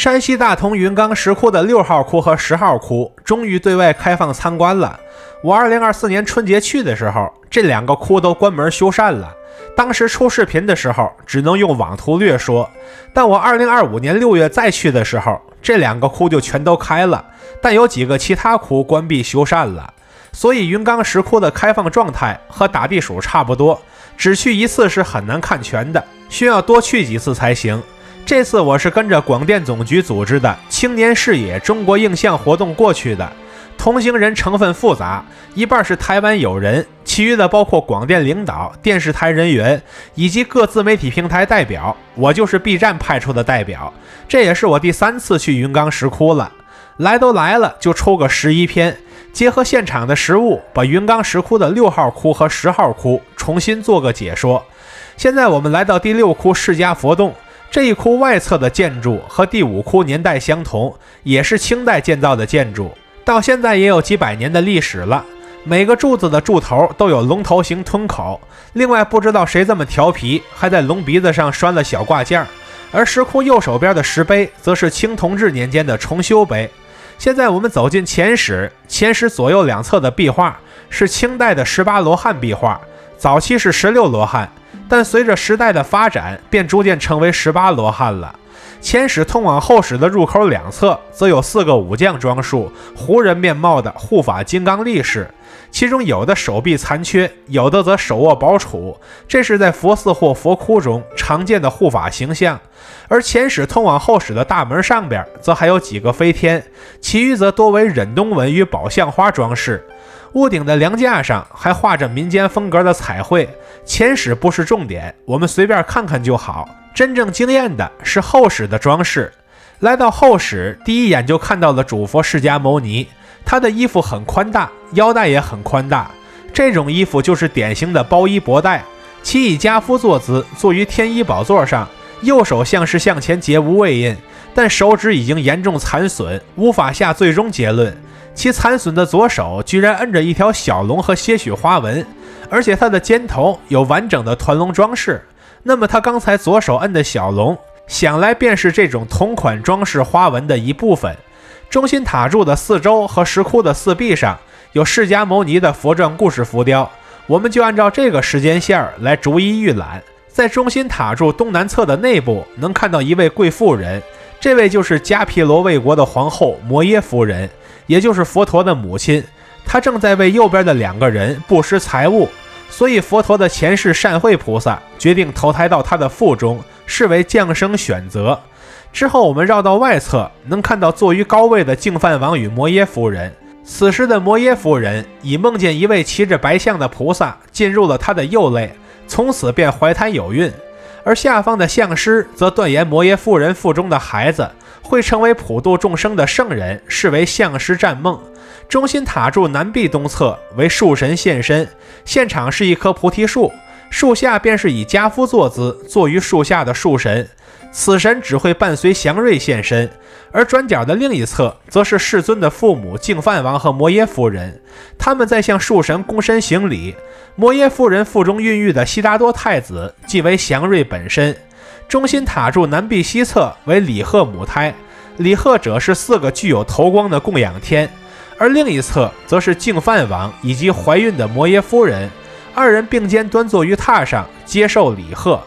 山西大同云冈石窟的6号窟和10号窟终于对外开放参观了。我2024年春节去的时候，这2个窟都关门修缮了。当时出视频的时候只能用网图略说，但我2025年6月再去的时候，这2个窟就全都开了，但有几个其他窟关闭修缮了。所以云冈石窟的开放状态和打地鼠差不多，只去一次是很难看全的，需要多去几次才行。这次我是跟着广电总局组织的青年视野中国映像活动过去的，同行人成分复杂，一半是台湾友人，其余的包括广电领导、电视台人员以及各自媒体平台代表，我就是 B 站派出的代表。这也是我第3次去云冈石窟了，来都来了就抽个11篇，结合现场的实物，把云冈石窟的6号窟和10号窟重新做个解说。现在我们来到第6窟释迦佛洞，这一窟外侧的建筑和第5窟年代相同，也是清代建造的建筑，到现在也有几百年的历史了。每个柱子的柱头都有龙头形吞口，另外不知道谁这么调皮，还在龙鼻子上拴了小挂件。而石窟右手边的石碑则是清同治年间的重修碑。现在我们走进前室，前室左右两侧的壁画是清代的18罗汉壁画，早期是16罗汉，但随着时代的发展便逐渐成为18罗汉了。前室通往后室的入口两侧则有4个武将装束胡人面貌的护法金刚力士，其中有的手臂残缺，有的则手握宝杵，这是在佛寺或佛窟中常见的护法形象。而前室通往后室的大门上边则还有几个飞天，其余则多为忍冬纹与宝相花装饰。屋顶的梁架上还画着民间风格的彩绘。前室不是重点，我们随便看看就好，真正惊艳的是后室的装饰。来到后室，第一眼就看到了主佛释迦牟尼，他的衣服很宽大，腰带也很宽大，这种衣服就是典型的包衣博带，其以家夫坐姿坐于天衣宝座上，右手像是向前结无畏印，但手指已经严重残损，无法下最终结论。其残损的左手居然摁着一条小龙和些许花纹，而且他的肩头有完整的团龙装饰。那么他刚才左手摁的小龙，想来便是这种同款装饰花纹的一部分。中心塔柱的四周和石窟的四壁上有释迦牟尼的佛传故事浮雕，我们就按照这个时间线来逐一预览。在中心塔柱东南侧的内部能看到一位贵妇人，这位就是迦毗罗卫国的皇后摩耶夫人，也就是佛陀的母亲。她正在为右边的2个人布施财物，所以佛陀的前世善慧菩萨决定投胎到他的腹中，视为降生选择。之后我们绕到外侧，能看到坐于高位的净饭王与摩耶夫人。此时的摩耶夫人已梦见一位骑着白象的菩萨进入了她的右肋，从此便怀胎有孕。而下方的相师则断言摩耶夫人腹中的孩子会成为普度众生的圣人，视为相师占梦。中心塔柱南壁东侧为树神现身，现场是一棵菩提树，树下便是以家夫坐姿坐于树下的树神，此神只会伴随祥瑞现身。而转角的另一侧则是世尊的父母净饭王和摩耶夫人，他们在向树神躬身行礼。摩耶夫人腹中孕育的悉达多太子即为祥瑞本身。中心塔柱南壁西侧为李贺母胎，李贺者是4个具有头光的供养天，而另一侧则是净饭王以及怀孕的摩耶夫人，二人并肩端坐于榻上接受礼贺。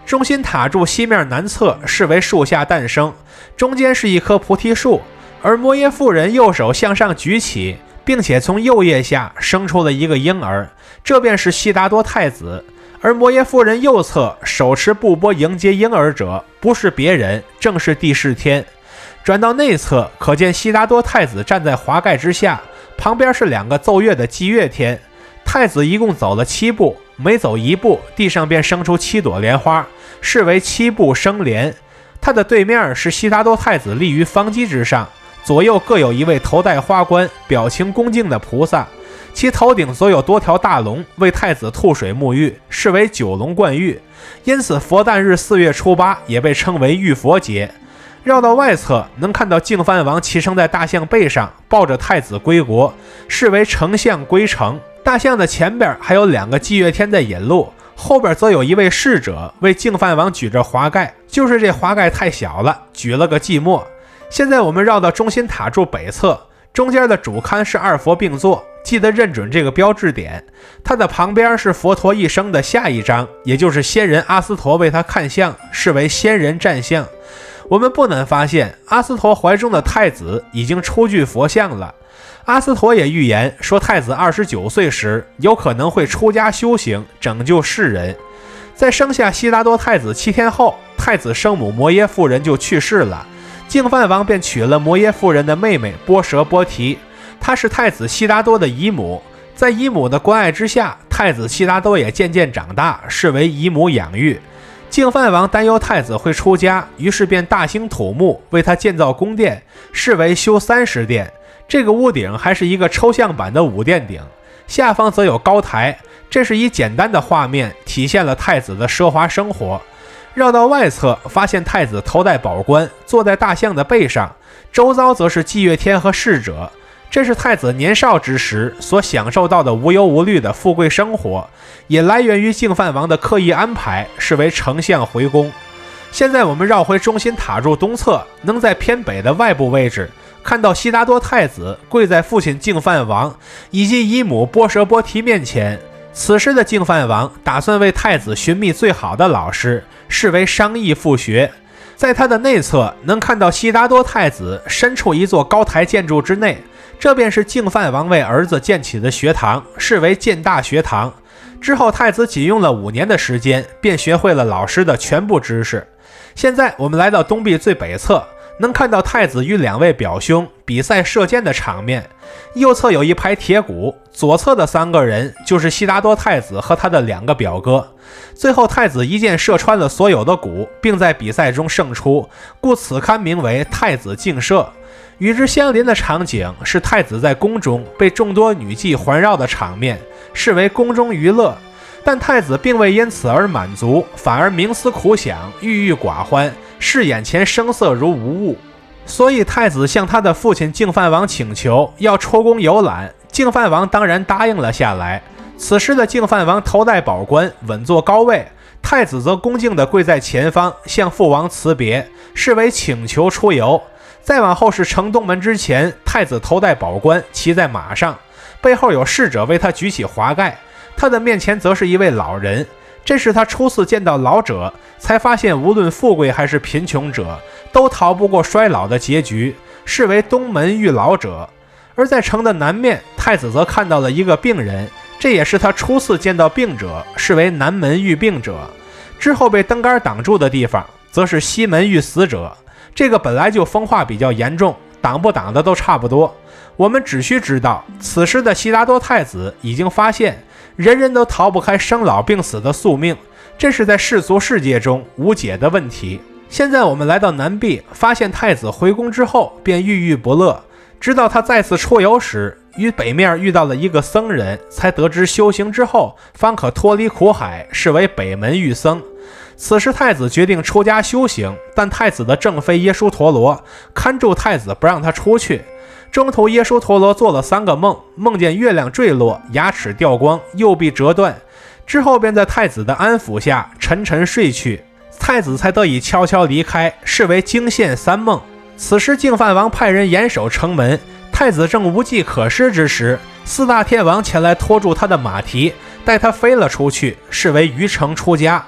中心塔柱西面南侧是为树下诞生，中间是一棵菩提树，而摩耶夫人右手向上举起，并且从右腋下生出了一个婴儿，这便是悉达多太子。而摩耶夫人右侧手持布钵迎接婴儿者不是别人，正是帝释天。转到内侧，可见悉达多太子站在华盖之下，旁边是2个奏乐的祭乐天。太子一共走了7步，每走1步，地上便生出7朵莲花，视为7步生莲。他的对面是悉达多太子立于方基之上，左右各有一位头戴花冠、表情恭敬的菩萨，其头顶则有多条大龙为太子吐水沐浴，视为9龙灌浴。因此佛诞日4月初8也被称为浴佛节。绕到外侧，能看到净饭王骑乘在大象背上，抱着太子归国，视为丞相归城。大象的前边还有2个祭乐天在引路，后边则有一位侍者为净饭王举着华盖，就是这华盖太小了，举了个寂寞。现在我们绕到中心塔柱北侧，中间的主龛是二佛并坐，记得认准这个标志点。它的旁边是佛陀一生的下一章，也就是仙人阿斯陀为他看相，视为仙人战相。我们不难发现，阿斯陀怀中的太子已经出具佛像了。阿斯陀也预言说，太子29岁时有可能会出家修行，拯救世人。在生下悉达多太子7天后，太子生母摩耶夫人就去世了，净饭王便娶了摩耶夫人的妹妹波舍波提，她是太子悉达多的姨母。在姨母的关爱之下，太子悉达多也渐渐长大，视为姨母养育。净饭王担忧太子会出家，于是便大兴土木，为他建造宫殿，视为修30殿。这个屋顶还是一个抽象版的五殿顶，下方则有高台，这是以简单的画面体现了太子的奢华生活。绕到外侧，发现太子头戴宝冠，坐在大象的背上，周遭则是祭月天和侍者。这是太子年少之时所享受到的无忧无虑的富贵生活，也来源于净饭王的刻意安排，视为丞相回宫。现在我们绕回中心塔柱东侧，能在偏北的外部位置看到悉达多太子跪在父亲净饭王以及姨母波舍波提面前。此时的净饭王打算为太子寻觅最好的老师，视为商议复学。在他的内侧能看到悉达多太子身处一座高台建筑之内，这便是净饭王为儿子建起的学堂，视为建大学堂。之后太子仅用了5年的时间，便学会了老师的全部知识。现在我们来到东壁最北侧，能看到太子与2位表兄比赛射箭的场面。右侧有一排铁鼓，左侧的3个人就是悉达多太子和他的2个表哥。最后太子一箭射穿了所有的鼓，并在比赛中胜出，故此刊名为太子竞射。与之相邻的场景是太子在宫中被众多女妓环绕的场面，视为宫中娱乐。但太子并未因此而满足，反而冥思苦想，郁郁寡欢，视眼前声色如无物。所以太子向他的父亲净饭王请求要出宫游览，净饭王当然答应了下来。此时的净饭王头戴宝冠，稳坐高位，太子则恭敬地跪在前方，向父王辞别，视为请求出游。再往后是城东门之前，太子头戴宝冠，骑在马上，背后有侍者为他举起华盖，他的面前则是一位老人。这是他初次见到老者，才发现无论富贵还是贫穷者，都逃不过衰老的结局，视为东门遇老者。而在城的南面，太子则看到了一个病人，这也是他初次见到病者，视为南门遇病者。之后被灯杆挡住的地方，则是西门遇死者。这个本来就风化比较严重，挡不挡的都差不多。我们只需知道，此时的悉达多太子已经发现，人人都逃不开生老病死的宿命，这是在世俗世界中无解的问题。现在我们来到南壁，发现太子回宫之后便郁郁不乐，直到他再次出游时，与北面遇到了一个僧人，才得知修行之后方可脱离苦海，视为北门遇僧。此时太子决定出家修行，但太子的正妃耶输陀罗看住太子不让他出去。中途耶输陀罗做了3个梦，梦见月亮坠落，牙齿掉光，右臂折断，之后便在太子的安抚下沉沉睡去，太子才得以悄悄离开，视为惊现3梦。此时净饭王派人严守城门，太子正无计可施之时，4大天王前来拖住他的马蹄，带他飞了出去，视为于城出家。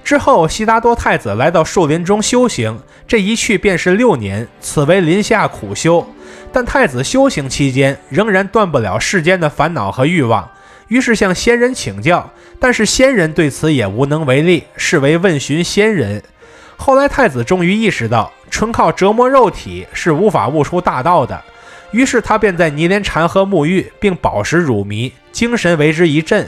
之后悉达多太子来到树林中修行，这一去便是6年，此为林下苦修。但太子修行期间仍然断不了世间的烦恼和欲望，于是向仙人请教，但是仙人对此也无能为力，视为问询仙人。后来太子终于意识到，纯靠折磨肉体是无法悟出大道的，于是他便在尼连禅河沐浴，并饱食乳糜，精神为之一振。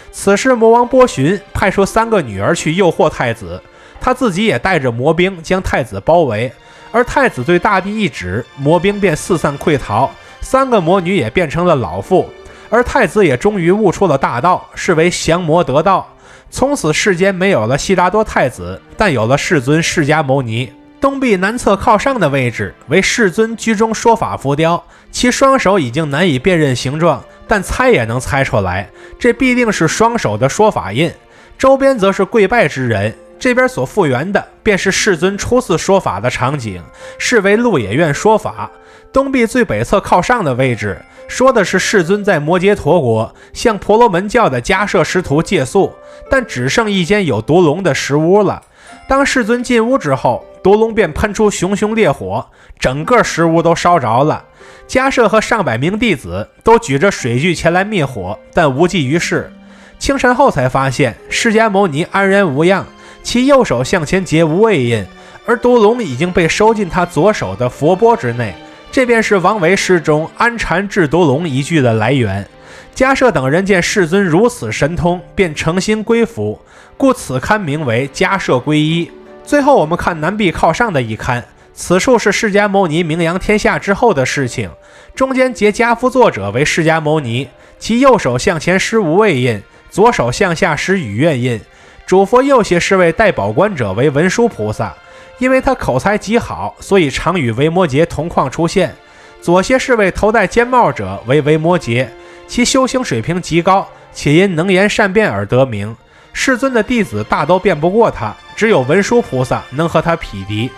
此时魔王波旬派出3个女儿去诱惑太子，他自己也带着魔兵将太子包围，而太子对大地一指，魔兵便四散溃逃，3个魔女也变成了老妇，而太子也终于悟出了大道，视为降魔得道。从此世间没有了悉达多太子，但有了世尊释迦牟尼。东壁南侧靠上的位置为世尊居中说法浮雕，其双手已经难以辨认形状，但猜也能猜出来，这必定是双手的说法印。周边则是跪拜之人，这边所复原的便是世尊初次说法的场景，是为鹿野苑说法。东壁最北侧靠上的位置，说的是世尊在摩羯陀国向婆罗门教的迦摄师徒借宿，但只剩一间有毒龙的石屋了。当世尊进屋之后，毒龙便喷出熊熊烈火，整个石屋都烧着了。迦摄和上百名弟子都举着水炬前来灭火，但无济于事。清晨后才发现释迦牟尼安然无恙，其右手向前结无畏印，而毒龙已经被收进他左手的佛钵之内。这便是王维诗中安禅制毒龙一句的来源。迦摄等人见世尊如此神通，便诚心归服，故此龛名为迦摄皈依。最后我们看南壁靠上的一龛，此处是释迦牟尼名扬天下之后的事情。中间结跏趺坐者为释迦牟尼，其右手向前施无畏印，左手向下施与愿印。主佛右胁侍卫戴宝冠者为文殊菩萨，因为他口才极好，所以常与维摩诘同框出现。左胁侍卫头戴尖帽者为维摩诘，其修行水平极高，且因能言善辩而得名。世尊的弟子大都辩不过他，只有文殊菩萨能和他匹敌。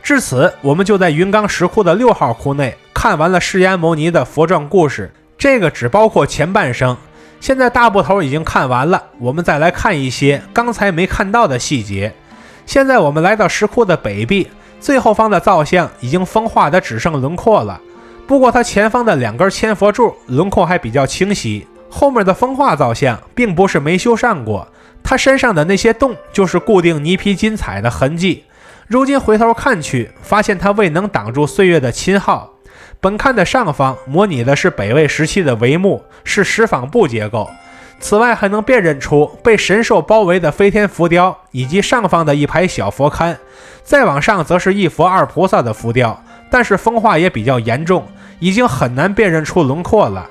至此，我们就在云冈石窟的6号窟内看完了释迦牟尼的佛传故事，这个只包括前半生。现在大部头已经看完了，我们再来看一些刚才没看到的细节。现在我们来到石窟的北壁，最后方的造像已经风化的只剩轮廓了，不过它前方的2根千佛柱轮廓还比较清晰。后面的风化造像并不是没修缮过，它身上的那些洞就是固定泥皮金彩的痕迹。如今回头看去，发现它未能挡住岁月的侵耗。本龛的上方模拟的是北魏时期的帷幕，是石坊布结构。此外还能辨认出被神兽包围的飞天浮雕，以及上方的一排小佛龛。再往上则是一佛二菩萨的浮雕，但是风化也比较严重，已经很难辨认出轮廓了。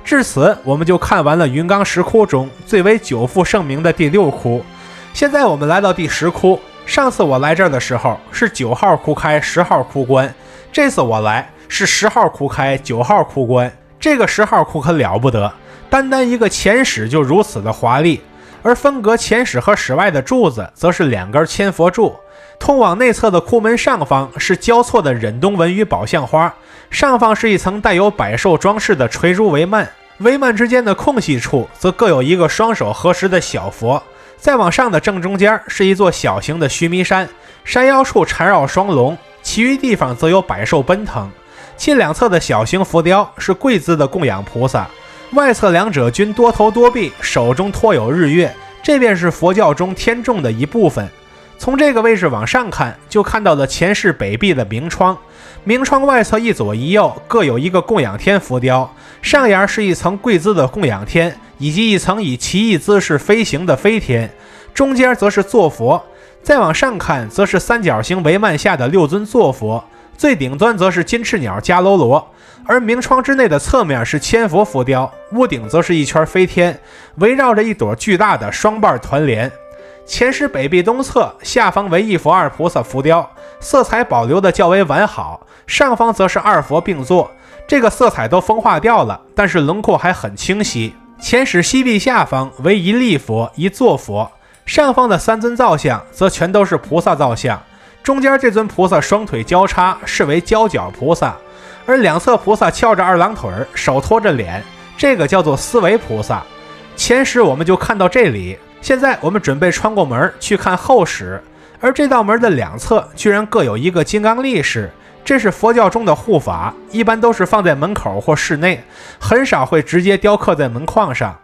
至此，我们就看完了云冈石窟中最为久负盛名的第6窟。现在我们来到第10窟。上次我来这儿的时候是9号窟开10号窟关，这次我来是10号窟开9号窟关。这个10号窟可了不得，单单一个前室就如此的华丽，而分隔前室和室外的柱子则是2根千佛柱。通往内侧的窟门上方是交错的忍冬纹与宝相花，上方是一层带有百兽装饰的垂珠帷幔，帷幔之间的空隙处则各有一个双手合十的小佛。再往上的正中间是一座小型的须弥山，山腰处缠绕双龙，其余地方则有百兽奔腾。其2侧的小型浮雕是跪姿的供养菩萨，外侧2者均多头多臂，手中托有日月，这便是佛教中天众的一部分。从这个位置往上看，就看到了前室北壁的明窗，明窗外侧一左一右各有一个供养天浮雕，上沿是一层跪姿的供养天，以及一层以奇异姿势飞行的飞天，中间则是坐佛。再往上看，则是三角形帷幔下的6尊坐佛，最顶端则是金翅鸟迦楼罗，而明窗之内的侧面是千佛浮雕，屋顶则是一圈飞天，围绕着一朵巨大的双瓣团莲。前室北壁东侧下方为一佛二菩萨浮雕，色彩保留的较为完好，上方则是2佛并坐，这个色彩都风化掉了，但是轮廓还很清晰。前室西壁下方为一立佛一坐佛，上方的3尊造像则全都是菩萨造像，中间这尊菩萨双腿交叉，视为交角菩萨，而2侧菩萨翘着2郎腿，手托着脸，这个叫做思维菩萨。前室我们就看到这里，现在我们准备穿过门去看后室，而这道门的2侧居然各有一个金刚力士，这是佛教中的护法，一般都是放在门口或室内，很少会直接雕刻在门框上。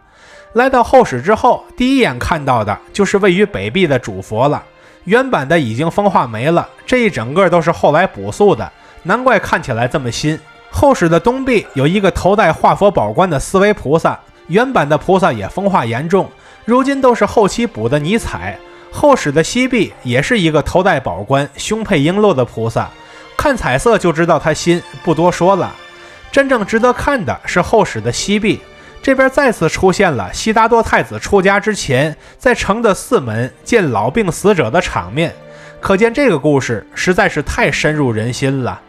来到后室之后，第一眼看到的就是位于北壁的主佛了，原版的已经风化没了，这一整个都是后来补塑的，难怪看起来这么新。后室的东壁有一个头戴化佛宝冠的思维菩萨，原版的菩萨也风化严重，如今都是后期补的泥彩。后室的西壁也是一个头戴宝冠胸佩璎珞的菩萨，看彩色就知道它新，不多说了。真正值得看的是后室的西壁，这边再次出现了悉达多太子出家之前在城的4门见老病死者的场面，可见这个故事实在是太深入人心了。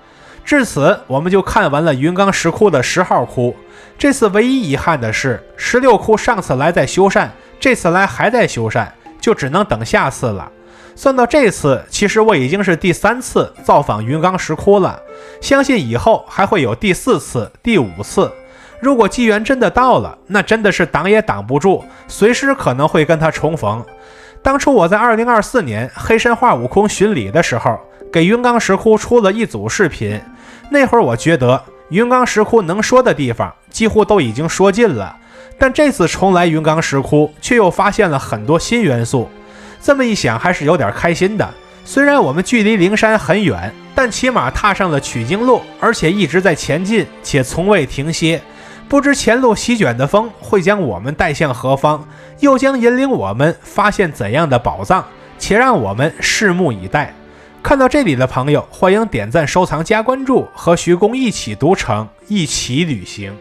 至此我们就看完了云冈石窟的10号窟。这次唯一遗憾的是16窟上次来在修缮，这次来还在修缮，就只能等下次了。算到这次，其实我已经是第3次造访云冈石窟了，相信以后还会有第4次、第5次。如果机缘真的到了，那真的是挡也挡不住，随时可能会跟他重逢。当初我在2024年黑神话悟空巡礼的时候，给云冈石窟出了一组视频。那会儿我觉得云冈石窟能说的地方几乎都已经说尽了，但这次重来云冈石窟，却又发现了很多新元素。这么一想，还是有点开心的。虽然我们距离灵山很远，但起码踏上了取经路，而且一直在前进，且从未停歇。不知前路席卷的风会将我们带向何方，又将引领我们发现怎样的宝藏，且让我们拭目以待。看到这里的朋友，欢迎点赞、收藏、加关注，和徐公一起读城，一起旅行。